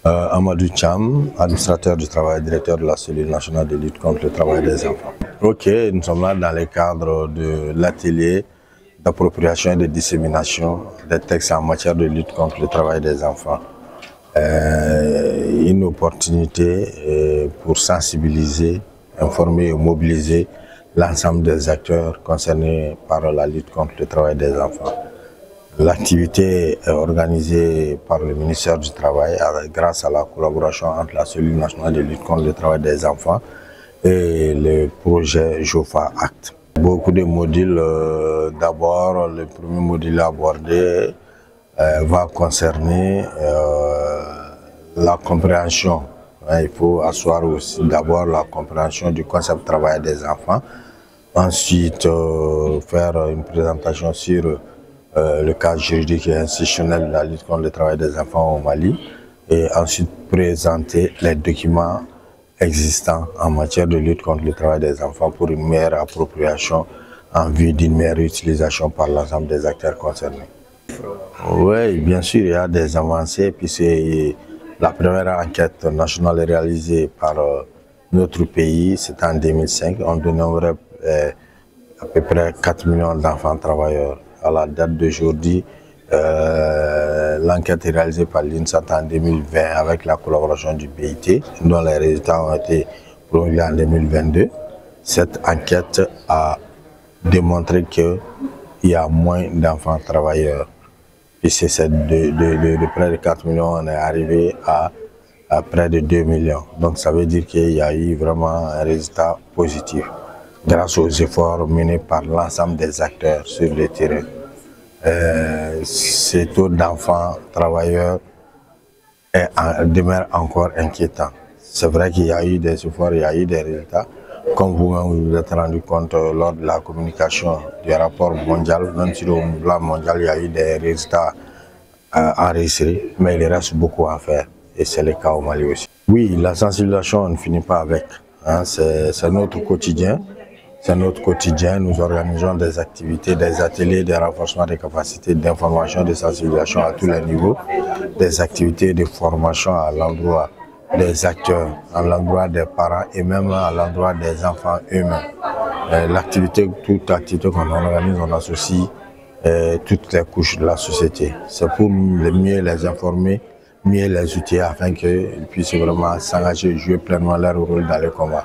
Amadou Cham, administrateur du travail, directeur de la cellule nationale de lutte contre le travail des enfants. Ok, nous sommes là dans le cadre de l'atelier d'appropriation et de dissémination des textes en matière de lutte contre le travail des enfants. Une opportunité pour sensibiliser, informer et mobiliser l'ensemble des acteurs concernés par la lutte contre le travail des enfants. L'activité est organisée par le ministère du Travail grâce à la collaboration entre la cellule nationale de lutte contre le travail des enfants et le projet JOFA Act. Beaucoup de modules, d'abord le premier module abordé va concerner la compréhension. Il faut asseoir aussi d'abord la compréhension du concept de travail des enfants, ensuite faire une présentation sur le cadre juridique et institutionnel de la lutte contre le travail des enfants au Mali et ensuite présenter les documents existants en matière de lutte contre le travail des enfants pour une meilleure appropriation en vue d'une meilleure utilisation par l'ensemble des acteurs concernés. Oui, bien sûr, il y a des avancées, puis c'est la première enquête nationale réalisée par notre pays, c'était en 2005, on dénombrait à peu près 4 millions d'enfants travailleurs. À la date d'aujourd'hui, l'enquête est réalisée par l'INSAT en 2020 avec la collaboration du BIT, dont les résultats ont été promulgués en 2022. Cette enquête a démontré qu'il y a moins d'enfants travailleurs. Et c'est de près de 4 millions, on est arrivé à près de 2 millions. Donc ça veut dire qu'il y a eu vraiment un résultat positif grâce aux efforts menés par l'ensemble des acteurs sur le terrain. Ce taux d'enfants travailleurs demeure encore inquiétant. C'est vrai qu'il y a eu des efforts, il y a eu des résultats. Comme vous vous êtes rendu compte lors de la communication du rapport mondial, même si au plan mondial il y a eu des résultats enregistrés, mais il reste beaucoup à faire et c'est le cas au Mali aussi. Oui, la sensibilisation on ne finit pas avec, hein, c'est notre quotidien. C'est notre quotidien, nous organisons des activités, des ateliers de renforcement des capacités d'information, de sensibilisation à tous les niveaux, des activités de formation à l'endroit des acteurs, à l'endroit des parents et même à l'endroit des enfants eux-mêmes. Toute activité qu'on organise, on associe toutes les couches de la société. C'est pour mieux les informer, mieux les outiller afin qu'ils puissent vraiment s'engager et jouer pleinement leur rôle dans le combat.